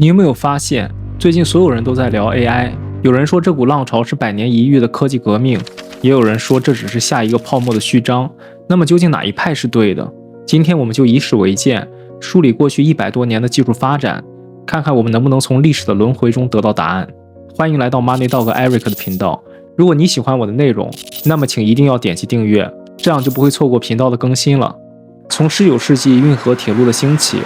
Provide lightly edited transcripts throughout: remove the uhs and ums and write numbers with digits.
你有没有发现，最近所有人都在聊 AI？有人说这股浪潮是百年一遇的科技革命，也有人说这只是下一个泡沫的序章。那么究竟哪一派是对的？今天我们就以史为鉴，梳理过去100多年的技术发展，看看我们能不能从历史的轮回中得到答案。欢迎来到 Money Dog Eric 的频道。如果你喜欢我的内容，那么请一定要点击订阅，这样就不会错过频道的更新了。从19世纪运河铁路的兴起，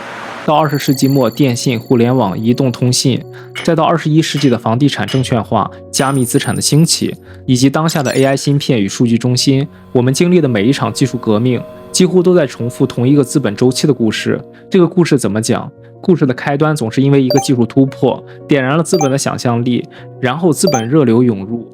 到20世纪末电信、互联网、移动通信，再到21世纪的房地产证券化、加密资产的兴起，以及当下的 AI 芯片与数据中心，我们经历的每一场技术革命，几乎都在重复同一个资本周期的故事。这个故事怎么讲？故事的开端总是因为一个技术突破，点燃了资本的想象力，然后资本热流涌入，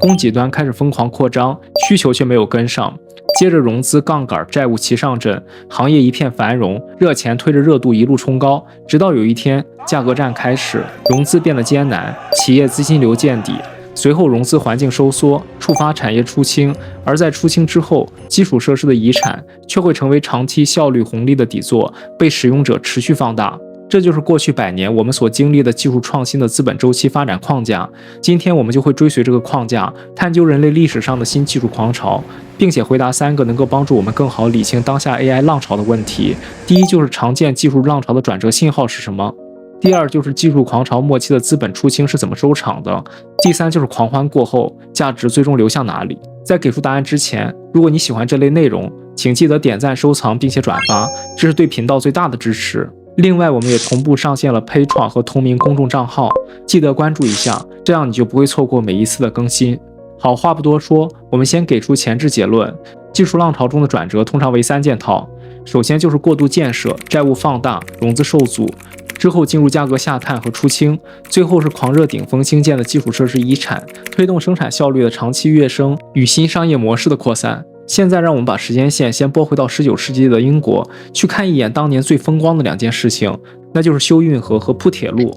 供给端开始疯狂扩张，需求却没有跟上。接着融资、杠杆、债务齐上阵，行业一片繁荣，热钱推着热度一路冲高，直到有一天价格战开始，融资变得艰难，企业资金流见底，随后融资环境收缩，触发产业出清，而在出清之后，基础设施的遗产却会成为长期效率红利的底座，被使用者持续放大。这就是过去100年我们所经历的技术创新的资本周期发展框架。今天我们就会追随这个框架，探究人类历史上的新技术狂潮，并且回答3个能够帮助我们更好理清当下 AI 浪潮的问题。第一，就是常见技术浪潮的转折信号是什么？第二，就是技术狂潮末期的资本出清是怎么收场的？第三，就是狂欢过后，价值最终流向哪里？在给出答案之前，如果你喜欢这类内容，请记得点赞、收藏并且转发，这是对频道最大的支持。另外，我们也同步上线了 Patreon 和同名公众账号，记得关注一下，这样你就不会错过每一次的更新。好，话不多说，我们先给出前置结论。技术浪潮中的转折通常为3件套，首先就是过度建设，债务放大，融资受阻，之后进入价格下探和出清，最后是狂热顶峰兴建的基础设施遗产，推动生产效率的长期跃升与新商业模式的扩散。现在让我们把时间线先拨回到19世纪的英国，去看一眼当年最风光的2件事情，那就是修运河和铺铁路。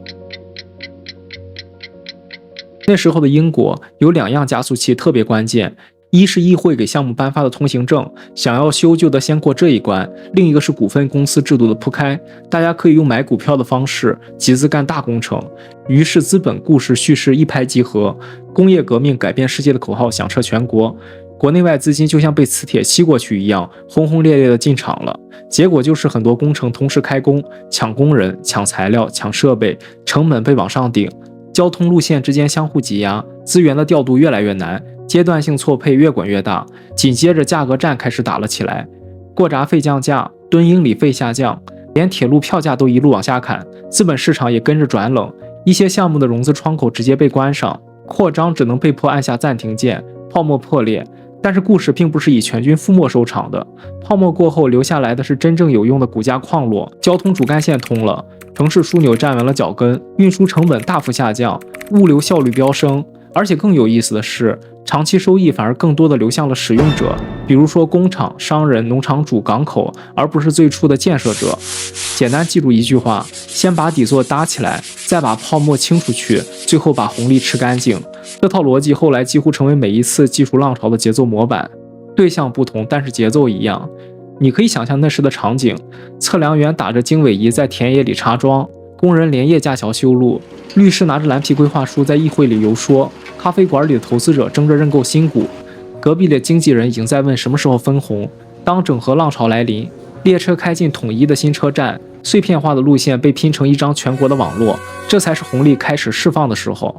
那时候的英国有2样加速器特别关键，一是议会给项目颁发的通行证，想要修就得先过这一关；另一个是股份公司制度的铺开，大家可以用买股票的方式集资干大工程。于是资本故事叙事一拍即合，工业革命改变世界的口号响彻全国，国内外资金就像被磁铁吸过去一样，轰轰烈烈的进场了。结果就是很多工程同时开工，抢工人、抢材料、抢设备，成本被往上顶，交通路线之间相互挤压，资源的调度越来越难，阶段性错配越滚越大，紧接着价格战开始打了起来，过闸费降价，吨英里费下降，连铁路票价都一路往下砍，资本市场也跟着转冷，一些项目的融资窗口直接被关上，扩张只能被迫按下暂停键，泡沫破裂。但是故事并不是以全军覆没收场的，泡沫过后留下来的是真正有用的骨架矿落，交通主干线通了，城市枢纽站稳了脚跟，运输成本大幅下降，物流效率飙升。而且更有意思的是，长期收益反而更多的流向了使用者，比如说工厂、商人、农场主、港口，而不是最初的建设者。简单记住一句话，先把底座搭起来，再把泡沫清出去，最后把红利吃干净。这套逻辑后来几乎成为每一次技术浪潮的节奏模板，对象不同，但是节奏一样。你可以想象那时的场景，测量员打着经纬仪在田野里插桩，工人连夜架桥修路，律师拿着蓝皮规划书在议会里游说，咖啡馆里的投资者争着认购新股，隔壁的经纪人已经在问什么时候分红。当整合浪潮来临，列车开进统一的新车站，碎片化的路线被拼成一张全国的网络，这才是红利开始释放的时候。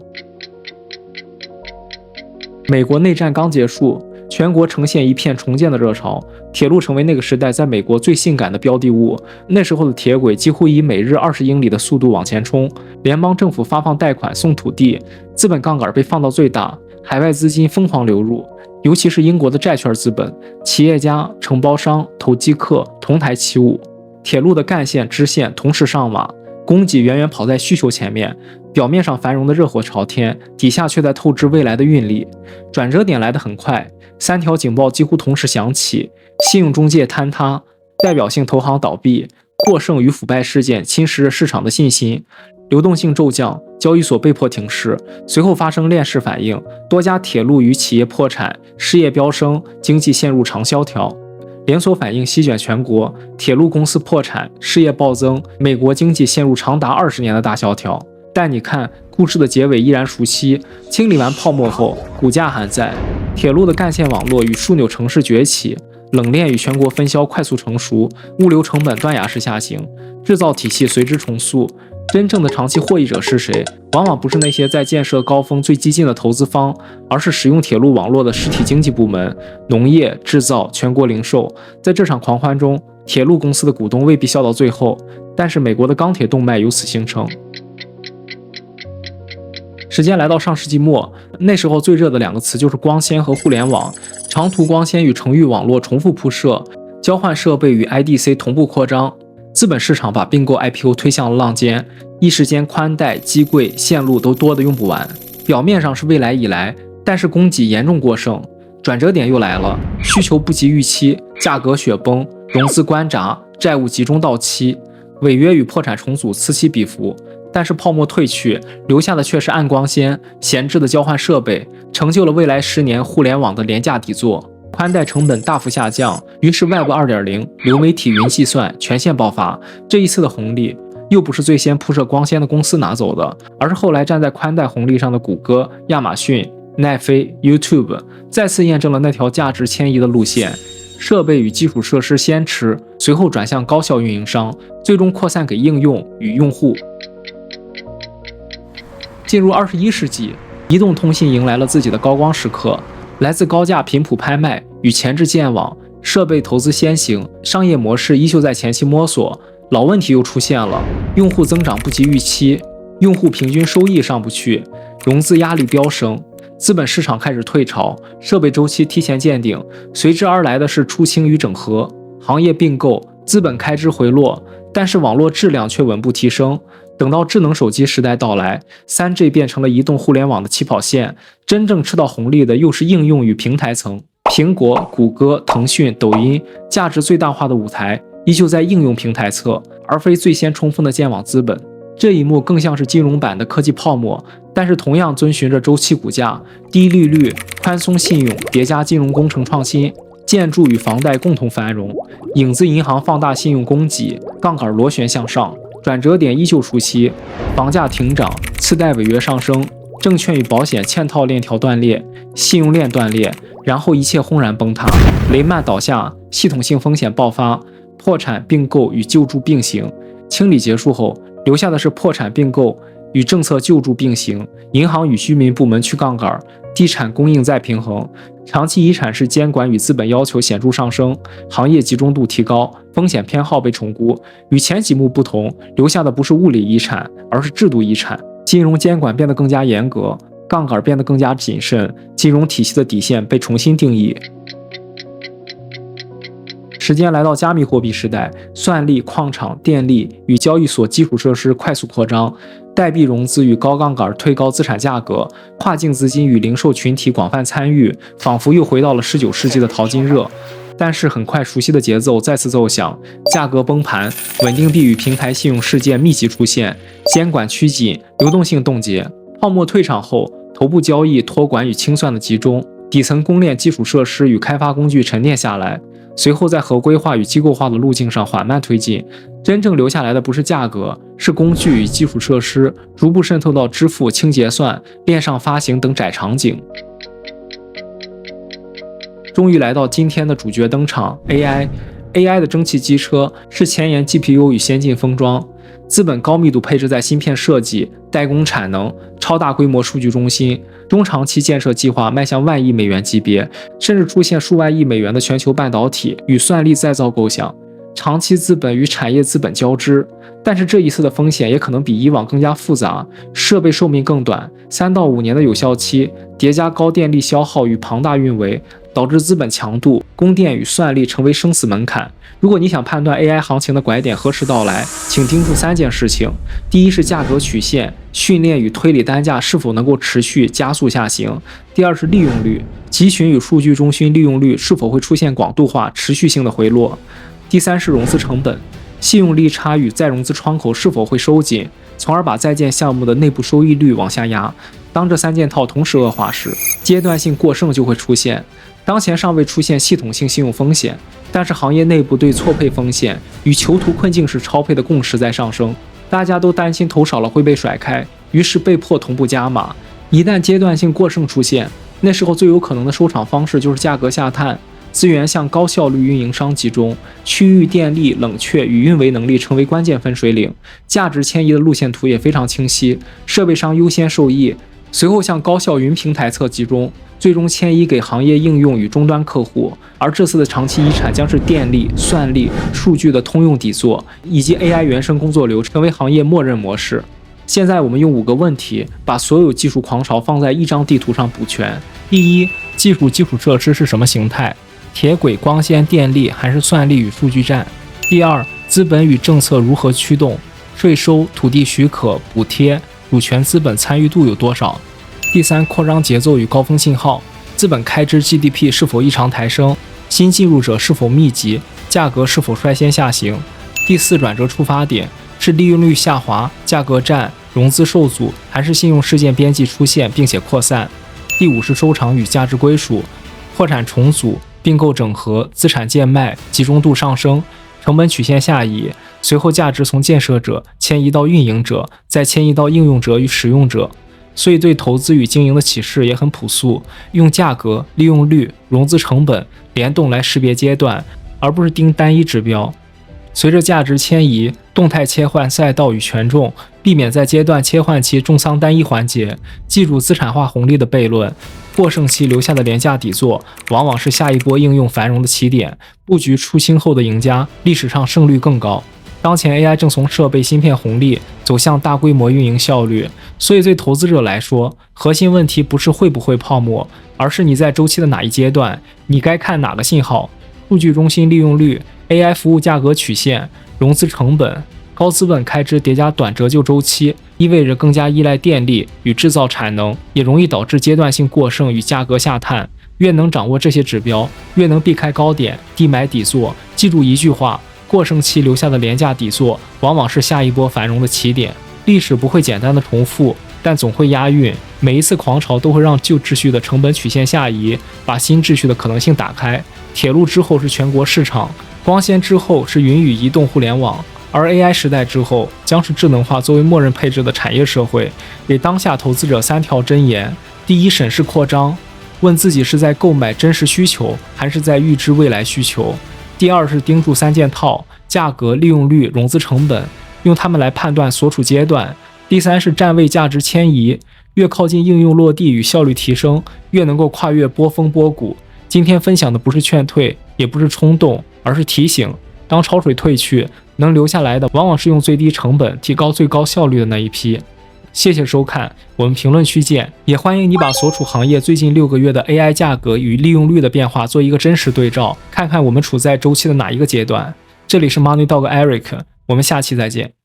美国内战刚结束，全国呈现一片重建的热潮，铁路成为那个时代在美国最性感的标的物。那时候的铁轨几乎以每日20英里的速度往前冲，联邦政府发放贷款送土地，资本杠杆被放到最大，海外资金疯狂流入，尤其是英国的债券资本，企业家、承包商、投机客同台起舞，铁路的干线、支线同时上马，供给远远跑在需求前面，表面上繁荣的热火朝天，底下却在透支未来的运力。转折点来得很快，3条警报几乎同时响起：信用中介坍塌，代表性投行倒闭，过剩与腐败事件侵蚀着市场的信心，流动性骤降，交易所被迫停市，随后发生链式反应，多家铁路与企业破产，失业飙升，经济陷入长萧条。连锁反应席卷全国，铁路公司破产，失业暴增，美国经济陷入长达20年的大萧条。但你看，故事的结尾依然熟悉，清理完泡沫后，股价还在，铁路的干线网络与枢纽城市崛起，冷链与全国分销快速成熟，物流成本断崖式下行，制造体系随之重塑。真正的长期获益者是谁？往往不是那些在建设高峰最激进的投资方，而是使用铁路网络的实体经济部门，农业、制造、全国零售。在这场狂欢中，铁路公司的股东未必笑到最后，但是美国的钢铁动脉由此形成。时间来到上世纪末，那时候最热的2个词就是光纤和互联网。长途光纤与程域网络重复铺设，交换设备与 IDC 同步扩张。资本市场把并购 IPO 推向了浪尖，一时间宽带、机柜、线路都多得用不完。表面上是未来已来，但是供给严重过剩。转折点又来了，需求不及预期，价格雪崩，融资关闸，债务集中到期，违约与破产重组此起彼伏。但是泡沫退去，留下的却是暗光纤、闲置的交换设备，成就了未来10年互联网的廉价底座。宽带成本大幅下降，于是 Web 2.0、流媒体、云计算全线爆发。这一次的红利，又不是最先铺设光纤的公司拿走的，而是后来站在宽带红利上的谷歌、亚马逊、奈飞、YouTube， 再次验证了那条价值迁移的路线。设备与基础设施先吃，随后转向高效运营商，最终扩散给应用与用户。进入21世纪，移动通信迎来了自己的高光时刻。来自高价频谱拍卖与前置建网，设备投资先行，商业模式依旧在前期摸索。老问题又出现了，用户增长不及预期，用户平均收益上不去，融资压力飙升，资本市场开始退潮，设备周期提前见顶，随之而来的是出清与整合，行业并购，资本开支回落，但是网络质量却稳步提升。等到智能手机时代到来， 3G 变成了移动互联网的起跑线，真正吃到红利的又是应用与平台层。苹果、谷歌、腾讯、抖音价值最大化的舞台依旧在应用平台侧，而非最先冲锋的建网资本。这一幕更像是金融版的科技泡沫，但是同样遵循着周期股价，低利率、宽松信用叠加金融工程创新，建筑与房贷共同繁荣，影子银行放大信用供给，杠杆螺旋向上。转折点依旧熟悉，房价停涨，次贷违约上升，证券与保险嵌套链条断裂，信用链断裂，然后一切轰然崩塌，雷曼倒下，系统性风险爆发，破产并购与救助并行。清理结束后，留下的是破产并购与政策救助并行，银行与居民部门去杠杆，地产供应再平衡，长期遗产是监管与资本要求显著上升，行业集中度提高，风险偏好被重估。与前几幕不同，留下的不是物理遗产，而是制度遗产。金融监管变得更加严格，杠杆变得更加谨慎，金融体系的底线被重新定义。时间来到加密货币时代，算力、矿场、电力与交易所基础设施快速扩张，代币融资与高杠杆推高资产价格，跨境资金与零售群体广泛参与，仿佛又回到了19世纪的淘金热。但是很快，熟悉的节奏再次奏响，价格崩盘，稳定币与平台信用事件密集出现，监管趋紧，流动性冻结。泡沫退场后，头部交易、托管与清算的集中，底层公链基础设施与开发工具沉淀下来，随后在合规化与机构化的路径上缓慢推进。真正留下来的不是价格，是工具与基础设施，逐步渗透到支付、清结算、链上发行等窄场景。终于来到今天的主角登场 AI 的蒸汽机车是前沿 GPU 与先进封装，资本高密度配置在芯片设计、代工产能、超大规模数据中心，中长期建设计划迈向万亿美元级别，甚至出现数万亿美元的全球半导体与算力再造构想。长期资本与产业资本交织，但是这一次的风险也可能比以往更加复杂，设备寿命更短，3到5年的有效期，叠加高电力消耗与庞大运维，导致资本强度、供电与算力成为生死门槛。如果你想判断 AI 行情的拐点何时到来，请盯住3件事情。第一是价格曲线，训练与推理单价是否能够持续加速下行。第二是利用率，集群与数据中心利用率是否会出现广度化、持续性的回落。第三是融资成本，信用利差与再融资窗口是否会收紧，从而把在建项目的内部收益率往下压。当这三件套同时恶化时，阶段性过剩就会出现。当前尚未出现系统性信用风险，但是行业内部对错配风险与囚徒困境式超配的共识在上升，大家都担心投少了会被甩开，于是被迫同步加码。一旦阶段性过剩出现，那时候最有可能的收场方式就是价格下探，资源向高效率运营商集中，区域电力、冷却与运维能力成为关键分水岭，价值迁移的路线图也非常清晰，设备商优先受益，随后向高效云平台侧集中，最终迁移给行业应用与终端客户。而这次的长期遗产将是电力、算力、数据的通用底座，以及 AI 原生工作流成为行业默认模式。现在我们用5个问题把所有技术狂潮放在一张地图上补全。第一，技术基础设施是什么形态？铁轨、光纤、电力还是算力与数据站？第二，资本与政策如何驱动？税收、土地许可、补贴、主权资本参与度有多少？第三，扩张节奏与高峰信号，资本开支 GDP 是否异常抬升？新进入者是否密集？价格是否率先下行？第四，转折触发点是利用率下滑、价格战、融资受阻，还是信用事件边际出现并且扩散？第五是收场与价值归属，破产重组、并购整合、资产贱卖、集中度上升、成本曲线下移，随后价值从建设者迁移到运营者，再迁移到应用者与使用者。所以对投资与经营的启示也很朴素，用价格、利用率、融资成本联动来识别阶段，而不是盯单一指标。随着价值迁移，动态切换赛道与权重，避免在阶段切换期重仓单一环节。记住资产化红利的悖论，过剩期留下的廉价底座，往往是下一波应用繁荣的起点。布局出清后的赢家，历史上胜率更高。当前 AI 正从设备芯片红利走向大规模运营效率，所以对投资者来说，核心问题不是会不会泡沫，而是你在周期的哪一阶段，你该看哪个信号。数据中心利用率、AI 服务价格曲线、融资成本、高资本开支叠加短折旧周期，意味着更加依赖电力与制造产能，也容易导致阶段性过剩与价格下探。越能掌握这些指标，越能避开高点，低买底座。记住一句话，过剩期留下的廉价底座，往往是下一波繁荣的起点。历史不会简单的重复，但总会押韵。每一次狂潮都会让旧秩序的成本曲线下移，把新秩序的可能性打开。铁路之后是全国市场，光纤之后是云与移动互联网，而 AI 时代之后将是智能化作为默认配置的产业社会。给当下投资者3条箴言：第一，审视扩张，问自己是在购买真实需求，还是在预知未来需求；第二是盯住3件套，价格、利用率、融资成本，用它们来判断所处阶段；第三是站位价值迁移，越靠近应用落地与效率提升，越能够跨越波峰波谷。今天分享的不是劝退，也不是冲动，而是提醒，当潮水退去，能留下来的往往是用最低成本提高最高效率的那一批。谢谢收看，我们评论区见。也欢迎你把所处行业最近6个月的 AI 价格与利用率的变化做一个真实对照，看看我们处在周期的哪一个阶段。这里是 Money Dog Eric， 我们下期再见。